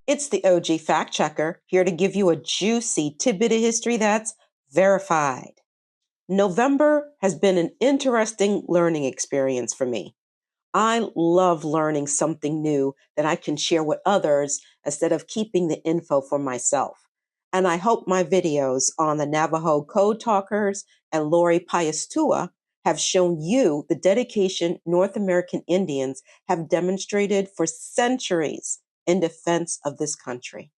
It's the OG fact checker here to give you a juicy tidbit of history that's verified. November has been an interesting learning experience for me. I love learning something new that I can share with others instead of keeping the info for myself. And I hope my videos on the Navajo Code Talkers and Lori Piastua have shown you the dedication North American Indians have demonstrated for centuries in defense of this country.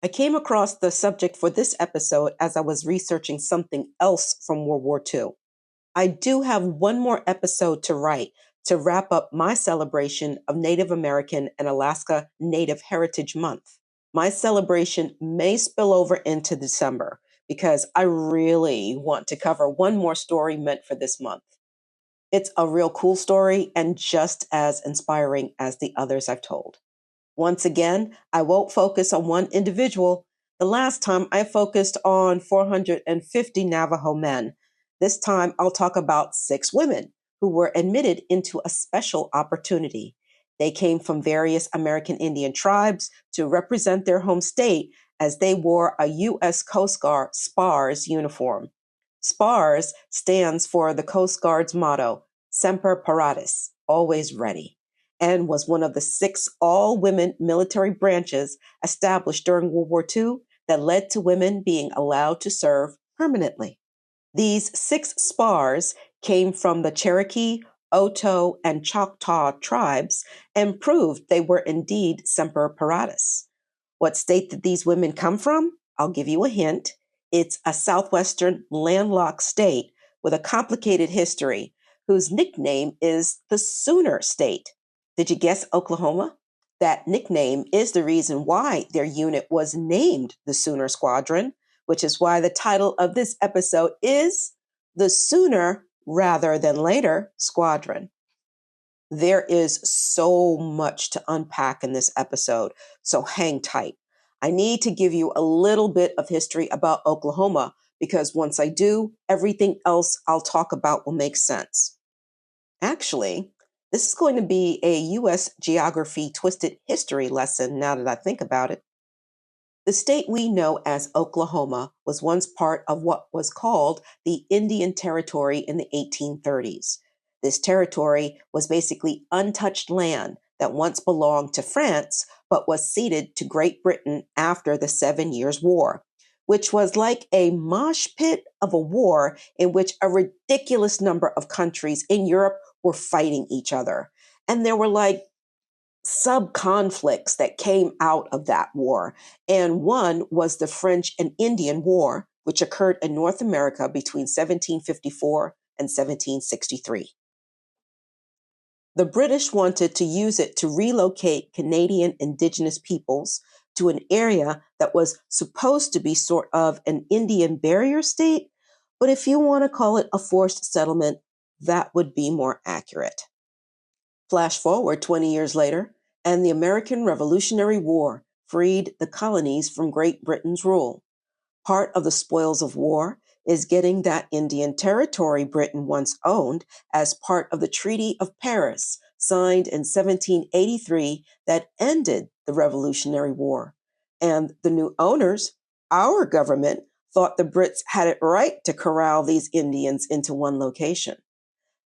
I came across the subject for this episode as I was researching something else from World War II. I do have one more episode to write to wrap up my celebration of Native American and Alaska Native Heritage Month. My celebration may spill over into December because I really want to cover one more story meant for this month. It's a real cool story and just as inspiring as the others I've told. Once again, I won't focus on one individual. The last time I focused on 450 Navajo men. This time I'll talk about 6 women who were admitted into a special opportunity. They came from various American Indian tribes to represent their home state as they wore a U.S. Coast Guard SPARS uniform. SPARS stands for the Coast Guard's motto, Semper Paratus, always ready, and was one of the 6 all-women military branches established during World War II that led to women being allowed to serve permanently. These 6 SPARS came from the Cherokee, Oto, and Choctaw tribes and proved they were indeed Semper Paratus. What state did these women come from? I'll give you a hint. It's a southwestern landlocked state with a complicated history whose nickname is the Sooner State. Did you guess Oklahoma? That nickname is the reason why their unit was named the Sooner Squadron, which is why the title of this episode is The Sooner Rather Than Later Squadron. There is so much to unpack in this episode, so hang tight. I need to give you a little bit of history about Oklahoma because once I do, everything else I'll talk about will make sense. Actually, this is going to be a U.S. geography twisted history lesson now that I think about it. The state we know as Oklahoma was once part of what was called the Indian Territory in the 1830s. This territory was basically untouched land that once belonged to France, but was ceded to Great Britain after the 7 Years' War, which was like a mosh pit of a war in which a ridiculous number of countries in Europe were fighting each other. And there were like sub-conflicts that came out of that war. And one was the French and Indian War, which occurred in North America between 1754 and 1763. The British wanted to use it to relocate Canadian Indigenous peoples to an area that was supposed to be sort of an Indian barrier state, but if you want to call it a forced settlement, that would be more accurate. Flash forward 20 years later, and the American Revolutionary War freed the colonies from Great Britain's rule. Part of the spoils of war is getting that Indian territory Britain once owned as part of the Treaty of Paris, signed in 1783, that ended the Revolutionary War. And the new owners, our government, thought the Brits had it right to corral these Indians into one location.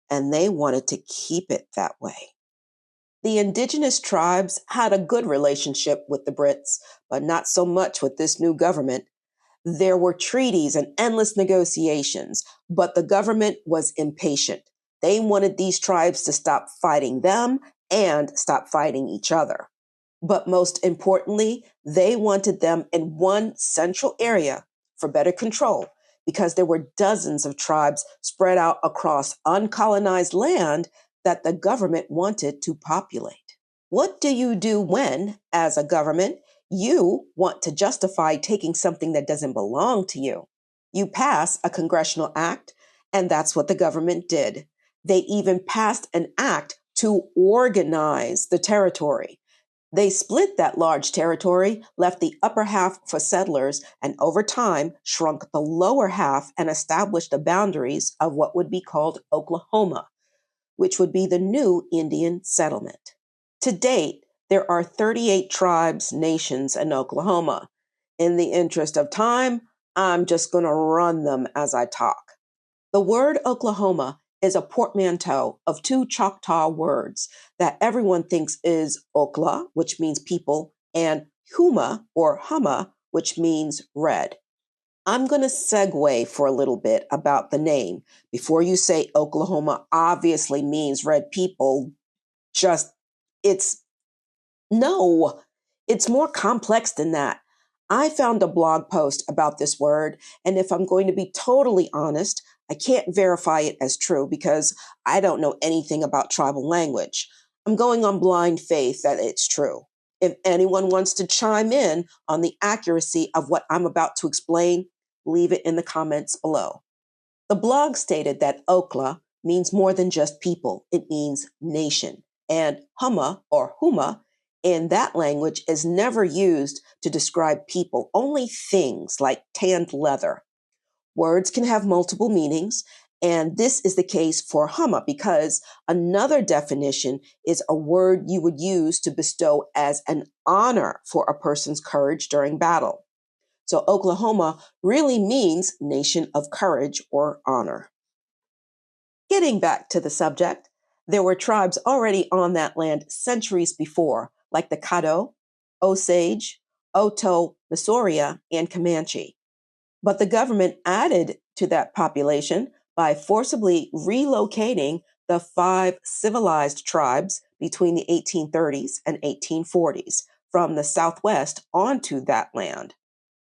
And they wanted to keep it that way. The indigenous tribes had a good relationship with the Brits, but not so much with this new government. There were treaties and endless negotiations, but the government was impatient. They wanted these tribes to stop fighting them and stop fighting each other. But most importantly, they wanted them in one central area for better control because there were dozens of tribes spread out across uncolonized land that the government wanted to populate. What do you do when, as a government, you want to justify taking something that doesn't belong to you? You pass a congressional act, and that's what the government did. They even passed an act to organize the territory. They split that large territory, left the upper half for settlers, and over time shrunk the lower half and established the boundaries of what would be called Oklahoma, which would be the new Indian settlement. To date, There are 38 tribes, nations in Oklahoma. In the interest of time, I'm just going to run them as I talk. The word Oklahoma is a portmanteau of two Choctaw words that everyone thinks is Okla, which means people, and Huma or Hama, which means red. I'm going to segue for a little bit about the name. Before you say Oklahoma obviously means red people, just it's no, it's more complex than that. I found a blog post about this word, and if I'm going to be totally honest, I can't verify it as true because I don't know anything about tribal language. I'm going on blind faith that it's true. If anyone wants to chime in on the accuracy of what I'm about to explain, leave it in the comments below. The blog stated that Okla means more than just people, it means nation. And Huma or Huma in that language is never used to describe people, only things like tanned leather. Words can have multiple meanings, and this is the case for Huma because another definition is a word you would use to bestow as an honor for a person's courage during battle. So Oklahoma really means nation of courage or honor. Getting back to the subject, there were tribes already on that land centuries before, like the Caddo, Osage, Oto, Missouri, and Comanche. But the government added to that population by forcibly relocating the five civilized tribes between the 1830s and 1840s from the Southwest onto that land.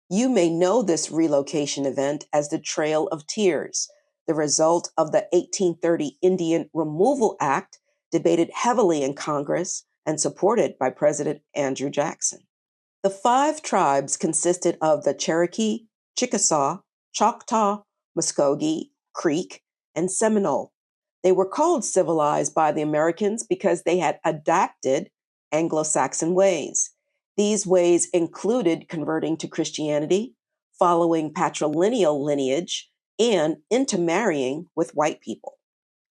You may know this relocation event as the Trail of Tears, the result of the 1830 Indian Removal Act, debated heavily in Congress and supported by President Andrew Jackson. The five tribes consisted of the Cherokee, Chickasaw, Choctaw, Muskogee, Creek, and Seminole. They were called civilized by the Americans because they had adapted Anglo-Saxon ways. These ways included converting to Christianity, following patrilineal lineage, and intermarrying with white people.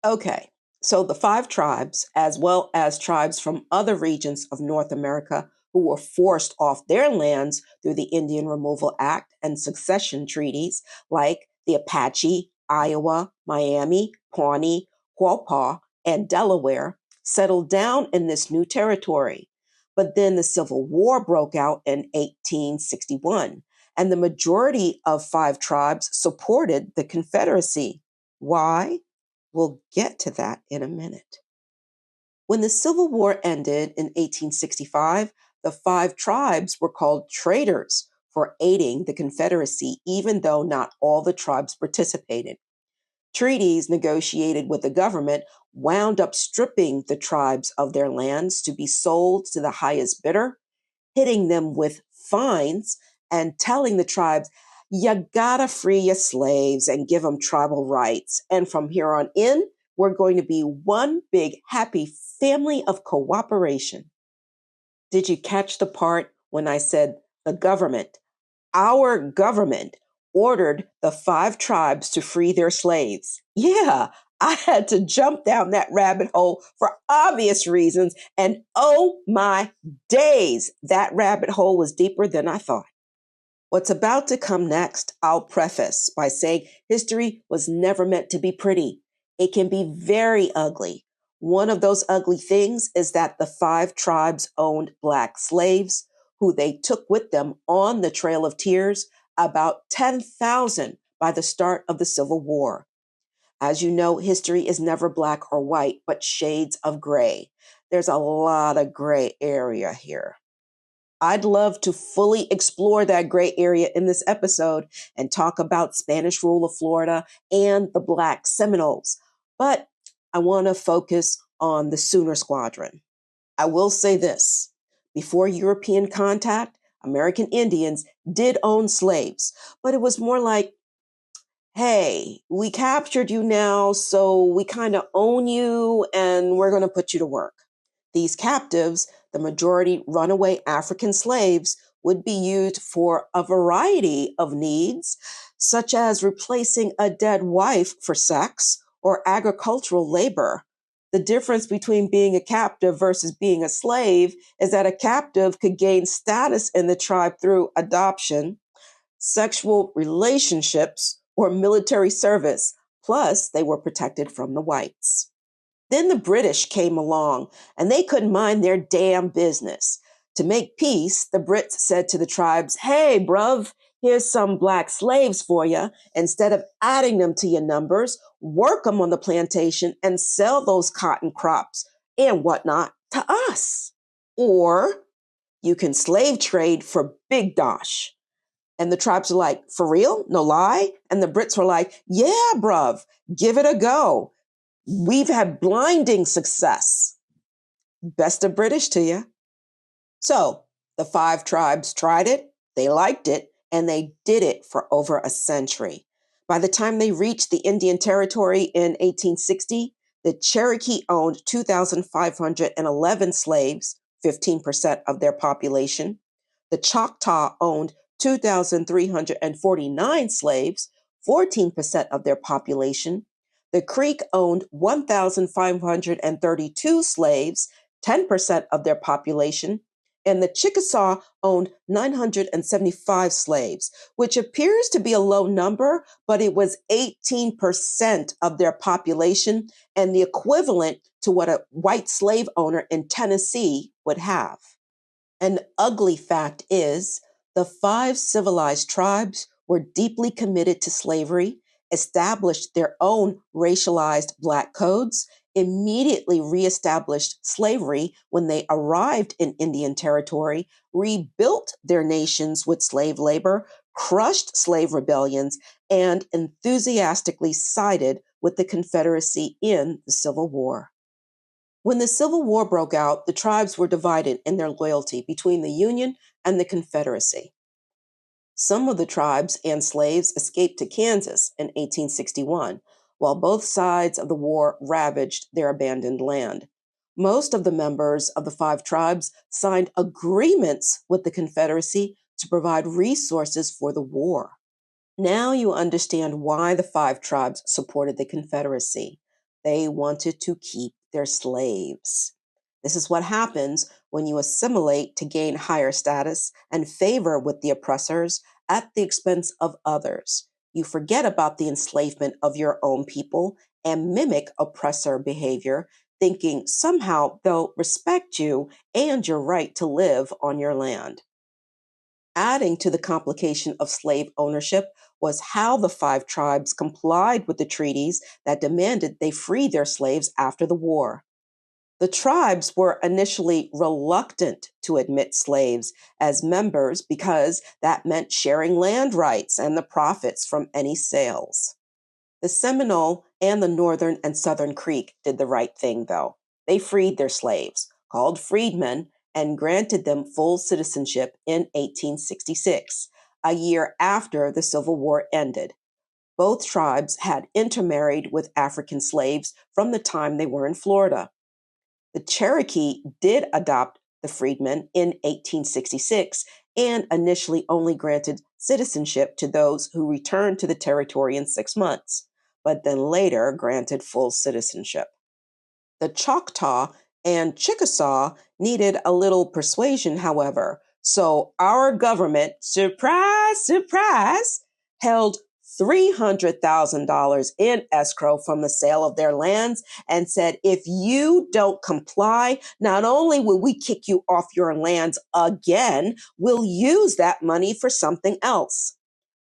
Okay, so the five tribes, as well as tribes from other regions of North America who were forced off their lands through the Indian Removal Act and succession treaties, like the Apache, Iowa, Miami, Pawnee, Quapaw, and Delaware, settled down in this new territory. But then the Civil War broke out in 1861, and the majority of five tribes supported the Confederacy. Why? We'll get to that in a minute. When the Civil War ended in 1865, the five tribes were called traitors for aiding the Confederacy, even though not all the tribes participated. Treaties negotiated with the government wound up stripping the tribes of their lands to be sold to the highest bidder, hitting them with fines, and telling the tribes, you gotta free your slaves and give them tribal rights. And from here on in, we're going to be one big happy family of cooperation. Did you catch the part when I said the government, our government, ordered the five tribes to free their slaves? Yeah, I had to jump down that rabbit hole for obvious reasons. And oh my days, that rabbit hole was deeper than I thought. What's about to come next, I'll preface by saying history was never meant to be pretty. It can be very ugly. One of those ugly things is that the five tribes owned Black slaves, who they took with them on the Trail of Tears, about 10,000 by the start of the Civil War. As you know, history is never black or white, but shades of gray. There's a lot of gray area here. I'd love to fully explore that gray area in this episode and talk about Spanish rule of Florida and the Black Seminoles, but I want to focus on the Sooner Squadron. I will say this. Before European contact, American Indians did own slaves, but it was more like, hey, we captured you now, so we kind of own you and we're going to put you to work. These captives, the majority runaway African slaves, would be used for a variety of needs, such as replacing a dead wife for sex or agricultural labor. The difference between being a captive versus being a slave is that a captive could gain status in the tribe through adoption, sexual relationships, or military service. Plus, they were protected from the whites. Then the British came along, and they couldn't mind their damn business. To make peace, the Brits said to the tribes, "Hey, bruv, here's some black slaves for you. Instead of adding them to your numbers, work them on the plantation and sell those cotton crops and whatnot to us. Or you can slave trade for big dosh." And the tribes were like, "For real? No lie?" And the Brits were like, "Yeah, bruv, give it a go. We've had blinding success." Best of British to you. So the five tribes tried it, they liked it, and they did it for over a century. By the time they reached the Indian Territory in 1860, the Cherokee owned 2,511 slaves, 15% of their population. The Choctaw owned 2,349 slaves, 14% of their population. The Creek owned 1,532 slaves, 10% of their population, and the Chickasaw owned 975 slaves, which appears to be a low number, but it was 18% of their population and the equivalent to what a white slave owner in Tennessee would have. An ugly fact is the five civilized tribes were deeply committed to slavery, established their own racialized black codes, immediately reestablished slavery when they arrived in Indian Territory, rebuilt their nations with slave labor, crushed slave rebellions, and enthusiastically sided with the Confederacy in the Civil War. When the Civil War broke out, the tribes were divided in their loyalty between the Union and the Confederacy. Some of the tribes and slaves escaped to Kansas in 1861, while both sides of the war ravaged their abandoned land. Most of the members of the five tribes signed agreements with the Confederacy to provide resources for the war. Now you understand why the five tribes supported the Confederacy. They wanted to keep their slaves. This is what happens when you assimilate to gain higher status and favor with the oppressors at the expense of others. You forget about the enslavement of your own people and mimic oppressor behavior, thinking somehow they'll respect you and your right to live on your land. Adding to the complication of slave ownership was how the five tribes complied with the treaties that demanded they free their slaves after the war. The tribes were initially reluctant to admit slaves as members because that meant sharing land rights and the profits from any sales. The Seminole and the Northern and Southern Creek did the right thing, though. They freed their slaves, called freedmen, and granted them full citizenship in 1866, a year after the Civil War ended. Both tribes had intermarried with African slaves from the time they were in Florida. The Cherokee did adopt the freedmen in 1866 and initially only granted citizenship to those who returned to the territory in 6 months, but then later granted full citizenship. The Choctaw and Chickasaw needed a little persuasion, however, so our government, surprise, surprise, held $300,000 in escrow from the sale of their lands and said, "If you don't comply, not only will we kick you off your lands again, we'll use that money for something else."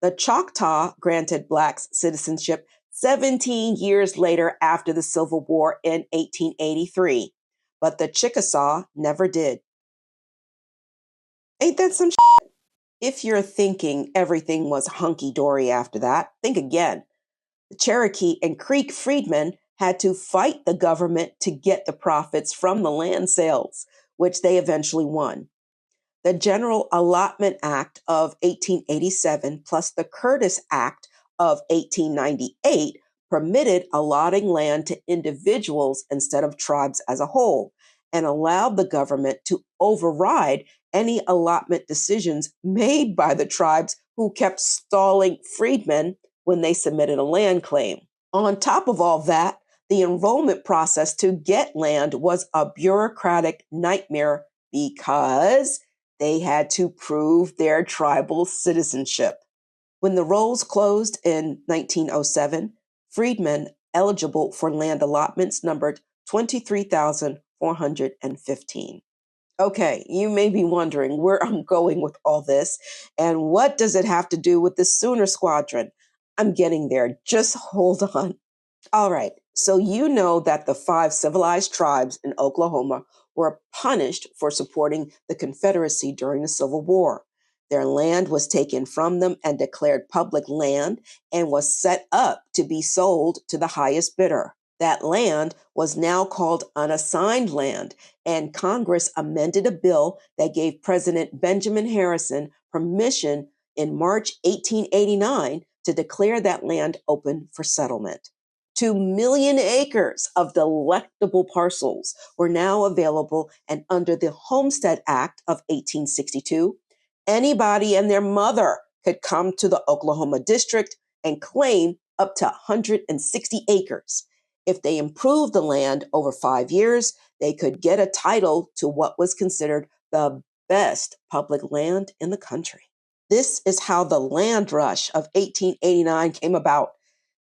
The Choctaw granted Blacks citizenship 17 years later after the Civil War in 1883, but the Chickasaw never did. Ain't that some shit? If you're thinking everything was hunky-dory after that, think again. The Cherokee and Creek freedmen had to fight the government to get the profits from the land sales, which they eventually won. The General Allotment Act of 1887 plus the Curtis Act of 1898 permitted allotting land to individuals instead of tribes as a whole, and allowed the government to override any allotment decisions made by the tribes who kept stalling freedmen when they submitted a land claim. On top of all that, The enrollment process to get land was a bureaucratic nightmare because they had to prove their tribal citizenship. When the rolls closed in 1907, freedmen eligible for land allotments numbered 23,415. Okay, you may be wondering where I'm going with all this and what does it have to do with the Sooner Squadron? I'm getting there. Just hold on. All right, so you know that the five civilized tribes in Oklahoma were punished for supporting the Confederacy during the Civil War. Their land was taken from them and declared public land and was set up to be sold to the highest bidder. That land was now called unassigned land, and Congress amended a bill that gave President Benjamin Harrison permission in March 1889 to declare that land open for settlement. 2 million acres of delectable parcels were now available, and under the Homestead Act of 1862, anybody and their mother could come to the Oklahoma district and claim up to 160 acres. If they improved the land over 5 years, they could get a title to what was considered the best public land in the country. This is how the land rush of 1889 came about.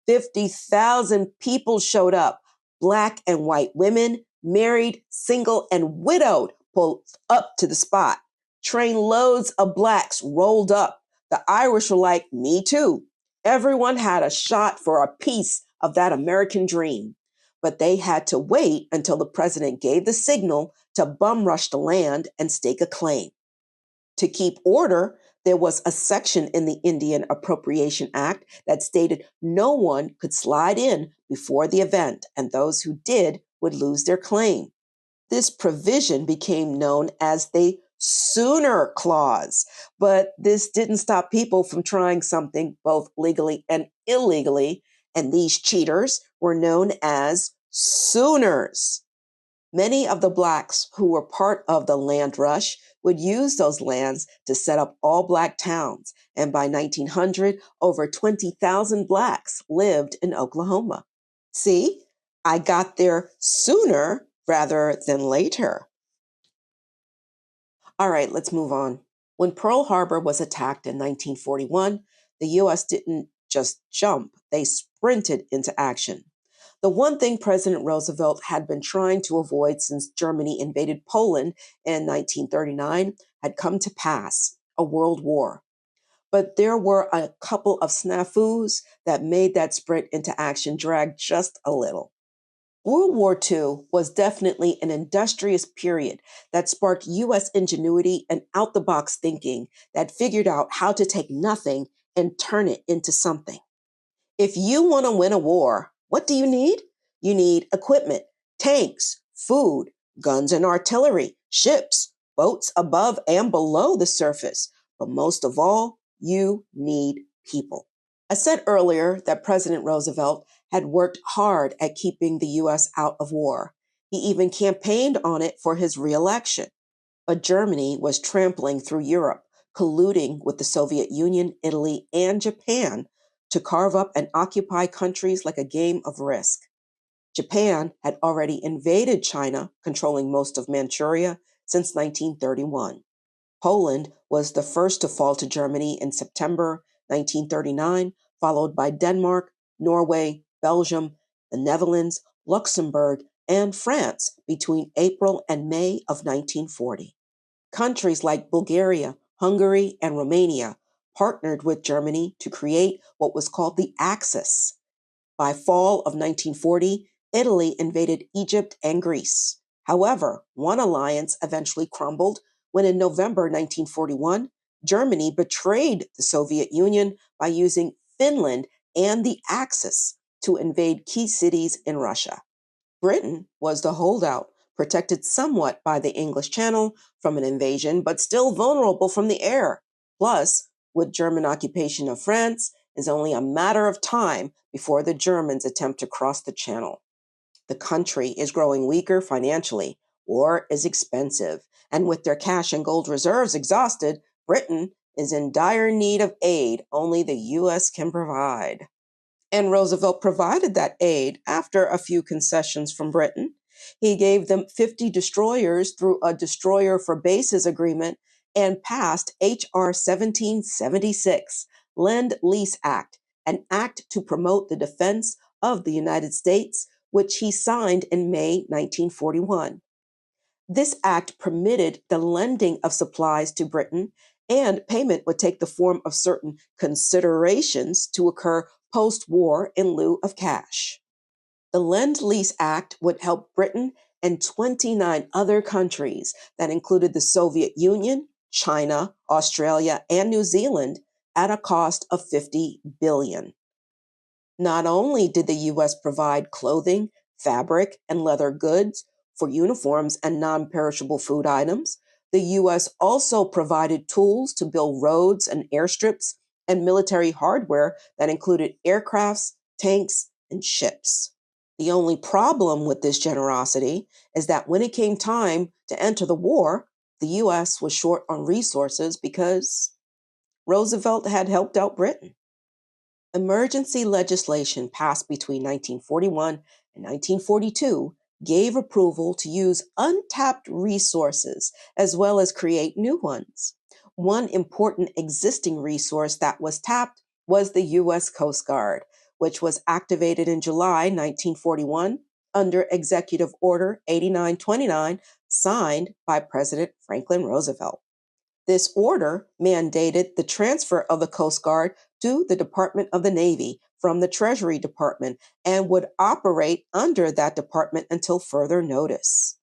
50,000 people showed up. Black and white women, married, single, and widowed, pulled up to the spot. Trainloads of blacks rolled up. The Irish were like, me too. Everyone had a shot for a piece of that American dream. But they had to wait until the president gave the signal to bum rush the land and stake a claim. To keep order, there was a section in the Indian Appropriation Act that stated no one could slide in before the event, and those who did would lose their claim. This provision became known as the Sooner Clause, but this didn't stop people from trying something both legally and illegally, and these cheaters were known as Sooners. Many of the blacks who were part of the land rush would use those lands to set up all black towns, and by 1900, over 20,000 blacks lived in Oklahoma. See, I got there sooner rather than later. All right, let's move on. When Pearl Harbor was attacked in 1941, the U.S. didn't just jump, they sprinted into action. The one thing President Roosevelt had been trying to avoid since Germany invaded Poland in 1939 had come to pass, a world war. But there were a couple of snafus that made that sprint into action drag just a little. World War II was definitely an industrious period that sparked U.S. ingenuity and out-the-box thinking that figured out how to take nothing and turn it into something. If you want to win a war, what do you need? You need equipment, tanks, food, guns and artillery, ships, boats above and below the surface. But most of all, you need people. I said earlier that President Roosevelt had worked hard at keeping the U.S. out of war. He even campaigned on it for his reelection. But Germany was trampling through Europe, colluding with the Soviet Union, Italy, and Japan to carve up and occupy countries like a game of Risk. Japan had already invaded China, controlling most of Manchuria, since 1931. Poland was the first to fall to Germany in September 1939, followed by Denmark, Norway, Belgium, the Netherlands, Luxembourg, and France between April and May of 1940. Countries like Bulgaria, Hungary, and Romania partnered with Germany to create what was called the Axis. By fall of 1940, Italy invaded Egypt and Greece. However, one alliance eventually crumbled when in November 1941, Germany betrayed the Soviet Union by using Finland and the Axis to invade key cities in Russia. Britain was the holdout, protected somewhat by the English Channel from an invasion, but still vulnerable from the air. Plus, with German occupation of France, it's only a matter of time before the Germans attempt to cross the Channel. The country is growing weaker financially. War is expensive, and with their cash and gold reserves exhausted, Britain is in dire need of aid only the U.S. can provide. And Roosevelt provided that aid after a few concessions from Britain. He gave them 50 destroyers through a destroyer for bases agreement and passed H.R. 1776, Lend-Lease Act, an act to promote the defense of the United States, which he signed in May 1941. This act permitted the lending of supplies to Britain, and payment would take the form of certain considerations to occur post war in lieu of cash. The Lend-Lease Act would help Britain and 29 other countries that included the Soviet Union, China, Australia, and New Zealand at a cost of $50 billion. Not only did the U.S. provide clothing, fabric, and leather goods for uniforms and non perishable food items, the U.S. also provided tools to build roads and airstrips and military hardware that included aircrafts, tanks, and ships. The only problem with this generosity is that when it came time to enter the war, the U.S. was short on resources because Roosevelt had helped out Britain. Emergency legislation passed between 1941 and 1942 gave approval to use untapped resources as well as create new ones. One important existing resource that was tapped was the U.S. Coast Guard, which was activated in July 1941 under Executive Order 8929, signed by President Franklin Roosevelt. This order mandated the transfer of the Coast Guard to the Department of the Navy from the Treasury Department and would operate under that department until further notice.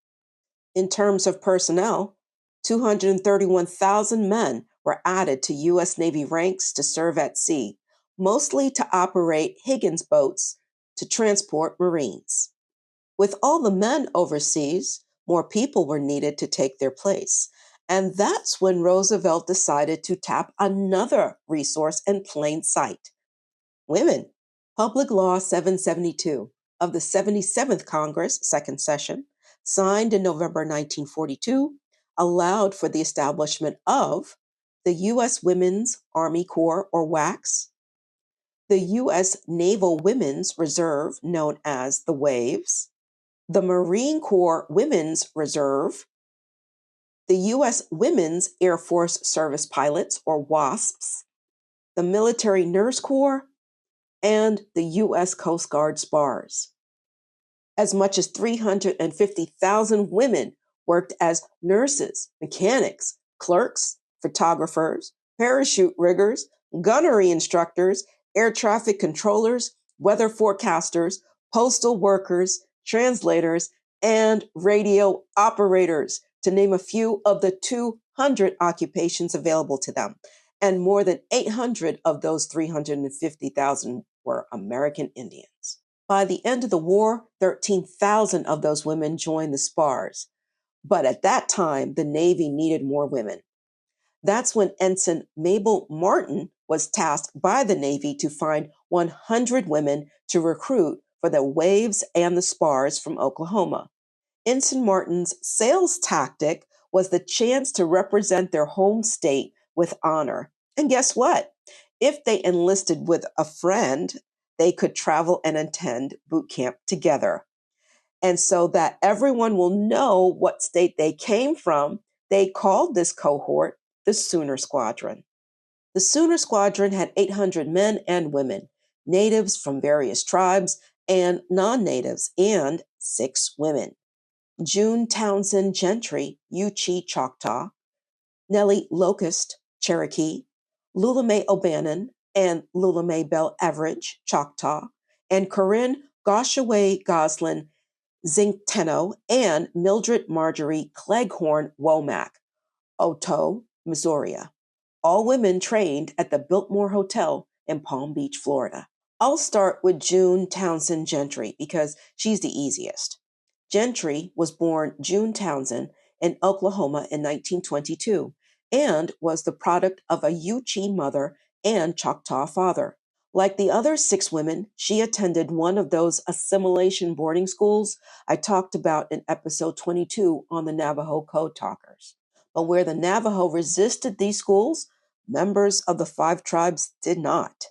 In terms of personnel, 231,000 men were added to U.S. Navy ranks to serve at sea, mostly to operate Higgins boats to transport Marines. With all the men overseas, more people were needed to take their place. And that's when Roosevelt decided to tap another resource in plain sight: women. Public Law 772 of the 77th Congress, second session, signed in November 1942, allowed for the establishment of the U.S. Women's Army Corps, or WACS, the U.S. Naval Women's Reserve, known as the WAVES, the Marine Corps Women's Reserve, the U.S. Women's Air Force Service Pilots, or WASPs, the Military Nurse Corps, and the U.S. Coast Guard SPARS. As much as 350,000 women worked as nurses, mechanics, clerks, photographers, parachute riggers, gunnery instructors, air traffic controllers, weather forecasters, postal workers, translators, and radio operators, to name a few of the 200 occupations available to them. And more than 800 of those 350,000 were American Indians. By the end of the war, 13,000 of those women joined the SPARS. But at that time, the Navy needed more women. That's when Ensign Mabel Martin was tasked by the Navy to find 100 women to recruit for the WAVES and the SPARS from Oklahoma. Ensign Martin's sales tactic was the chance to represent their home state with honor. And guess what? If they enlisted with a friend, they could travel and attend boot camp together. And so that everyone will know what state they came from, they called this cohort the Sooner Squadron. The Sooner Squadron had 800 men and women, natives from various tribes and non-natives, and 6 women: June Townsend Gentry, Yuchi Choctaw; Nellie Locust, Cherokee; Lula Mae O'Bannon and Lula Mae Bell Average, Choctaw; and Corinne Goshaway Goslin Zinkteno and Mildred Marjorie Cleghorn Womack, Otoe, Missouri. All women trained at the Biltmore Hotel in Palm Beach, Florida. I'll start with June Townsend Gentry because she's the easiest. Gentry was born June Townsend in Oklahoma in 1922 and was the product of a Yuchi mother and Choctaw father. Like the other 6 women, she attended one of those assimilation boarding schools I talked about in episode 22 on the Navajo Code Talkers. But where the Navajo resisted these schools, members of the 5 tribes did not.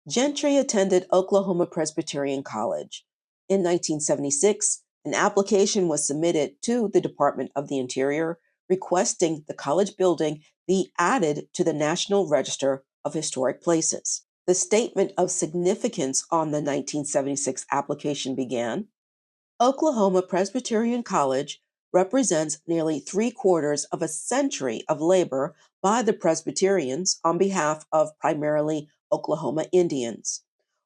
Gentry attended Oklahoma Presbyterian College. In 1976, an application was submitted to the Department of the Interior requesting the college building be added to the National Register of Historic Places. The statement of significance on the 1976 application began: Oklahoma Presbyterian College represents nearly three-quarters of a century of labor by the Presbyterians on behalf of primarily Oklahoma Indians.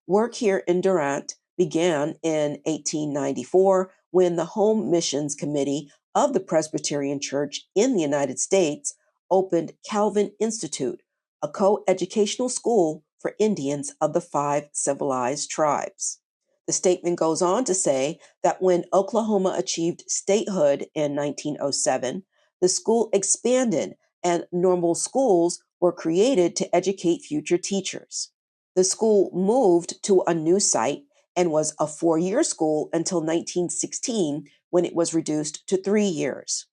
Work here in Durant began in 1894 when the Home Missions Committee of the Presbyterian Church in the United States opened Calvin Institute, a co-educational school for Indians of the Five Civilized Tribes. The statement goes on to say that when Oklahoma achieved statehood in 1907, the school expanded and normal schools were created to educate future teachers. The school moved to a new site and was a 4-year school until 1916 when it was reduced to 3 years.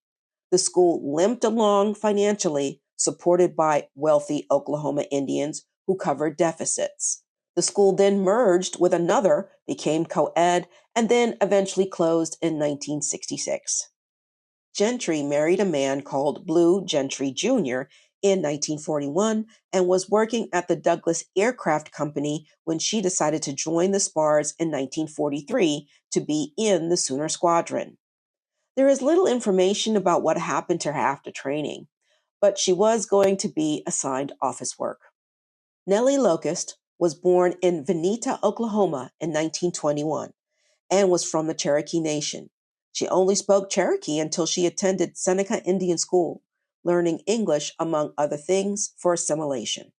The school limped along financially, supported by wealthy Oklahoma Indians who covered deficits. The school then merged with another, became co-ed, and then eventually closed in 1966. Gentry married a man called Blue Gentry Jr. in 1941 and was working at the Douglas Aircraft Company when she decided to join the Spars in 1943 to be in the Sooner Squadron. There is little information about what happened to her after training, but she was going to be assigned office work. Nellie Locust was born in Vinita, Oklahoma in 1921 and was from the Cherokee Nation. She only spoke Cherokee until she attended Seneca Indian School, learning English, among other things, for assimilation.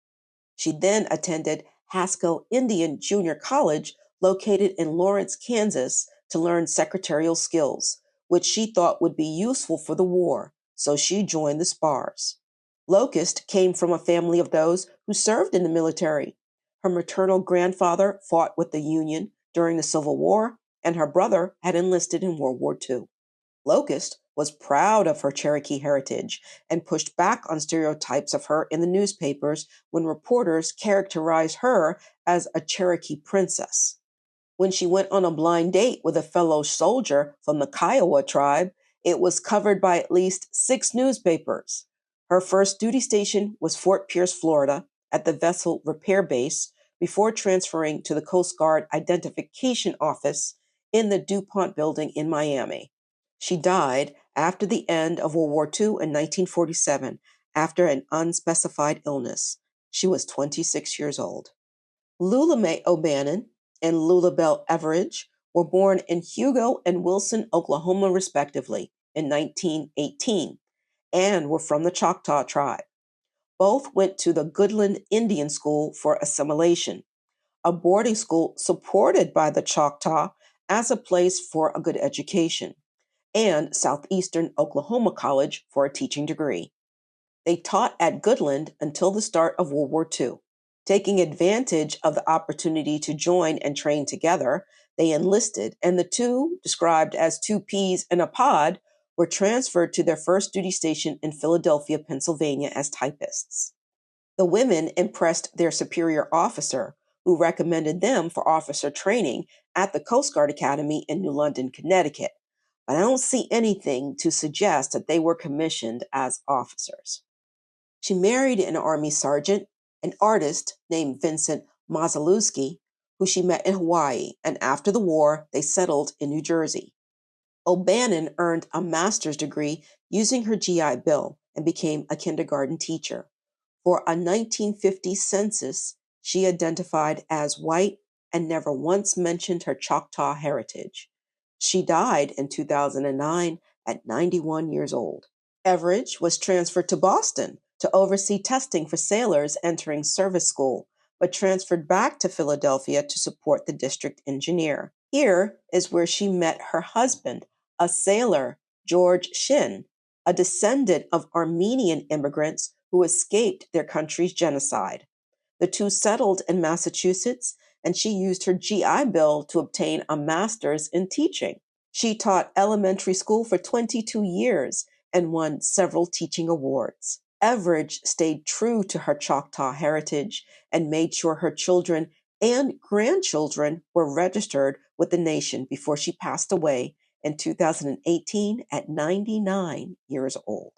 She then attended Haskell Indian Junior College, located in Lawrence, Kansas, to learn secretarial skills, which she thought would be useful for the war, so she joined the Spars. Locust came from a family of those who served in the military. Her maternal grandfather fought with the Union during the Civil War, and her brother had enlisted in World War II. Locust was proud of her Cherokee heritage and pushed back on stereotypes of her in the newspapers when reporters characterized her as a Cherokee princess. When she went on a blind date with a fellow soldier from the Kiowa tribe, it was covered by at least 6 newspapers. Her first duty station was Fort Pierce, Florida, at the Vessel Repair Base, before transferring to the Coast Guard Identification Office in the DuPont building in Miami. She died after the end of World War II in 1947 after an unspecified illness. She was 26 years old. Lula Mae O'Bannon and Lula Bell Everidge were born in Hugo and Wilson, Oklahoma, respectively, in 1918, and were from the Choctaw tribe. Both went to the Goodland Indian School for Assimilation, a boarding school supported by the Choctaw as a place for a good education, and Southeastern Oklahoma College for a teaching degree. They taught at Goodland until the start of World War II. Taking advantage of the opportunity to join and train together, they enlisted, and the two, described as 2 peas in a pod, were transferred to their first duty station in Philadelphia, Pennsylvania as typists. The women impressed their superior officer, who recommended them for officer training at the Coast Guard Academy in New London, Connecticut, but I don't see anything to suggest that they were commissioned as officers. She married an Army sergeant, an artist named Vincent Mazalewski, who she met in Hawaii, and after the war, they settled in New Jersey. O'Bannon earned a master's degree using her GI Bill and became a kindergarten teacher. For a 1950 census, she identified as white and never once mentioned her Choctaw heritage. She died in 2009 at 91 years old. Everidge was transferred to Boston to oversee testing for sailors entering service school, but transferred back to Philadelphia to support the district engineer. Here is where she met her husband, a sailor, George Shin, a descendant of Armenian immigrants who escaped their country's genocide. The two settled in Massachusetts, and she used her GI Bill to obtain a master's in teaching. She taught elementary school for 22 years and won several teaching awards. Everidge stayed true to her Choctaw heritage and made sure her children and grandchildren were registered with the nation before she passed away in 2018 at 99 years old.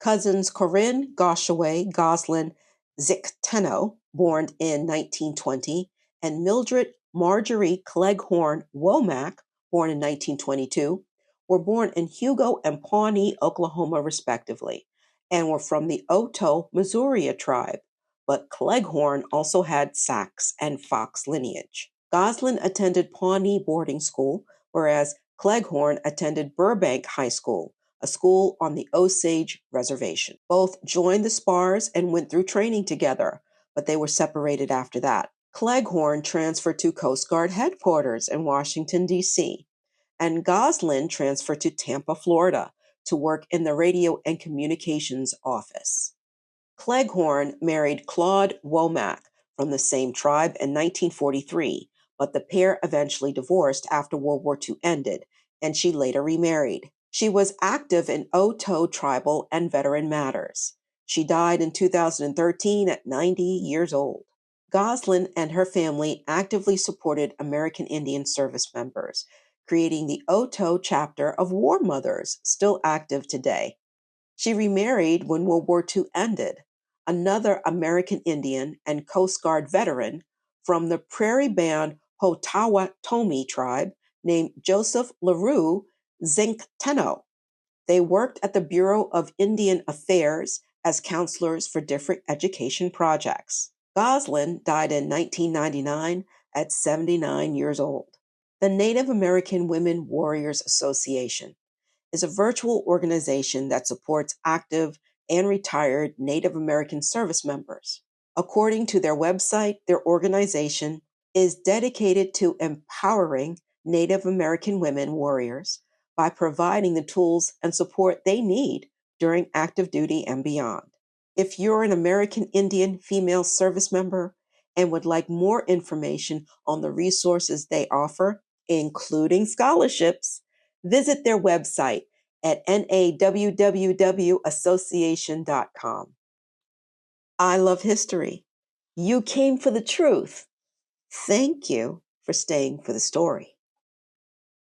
Cousins Corinne Goshaway Goslin Zichteno, born in 1920, and Mildred Marjorie Cleghorn Womack, born in 1922, were born in Hugo and Pawnee, Oklahoma, respectively, and were from the Oto Missouri tribe. But Cleghorn also had Sax and Fox lineage. Goslin attended Pawnee boarding school, whereas Cleghorn attended Burbank High School, a school on the Osage Reservation. Both joined the Spars and went through training together, but they were separated after that. Cleghorn transferred to Coast Guard headquarters in Washington, D.C., and Goslin transferred to Tampa, Florida, to work in the radio and communications office. Cleghorn married Claude Womack from the same tribe in 1943, but the pair eventually divorced after World War II ended, and she later remarried. She was active in Oto tribal and veteran matters. She died in 2013 at 90 years old. Goslin and her family actively supported American Indian service members, creating the Oto chapter of War Mothers, still active today. She remarried when World War II ended, another American Indian and Coast Guard veteran from the Prairie Band Potawatomi tribe named Joseph LaRue Zinkteno. They worked at the Bureau of Indian Affairs as counselors for different education projects. Goslin died in 1999 at 79 years old. The Native American Women Warriors Association is a virtual organization that supports active and retired Native American service members. According to their website, their organization is dedicated to empowering Native American women warriors by providing the tools and support they need during active duty and beyond. If you're an American Indian female service member and would like more information on the resources they offer, including scholarships, visit their website at nawwwassociation.com. I love history. You came for the truth. Thank you for staying for the story.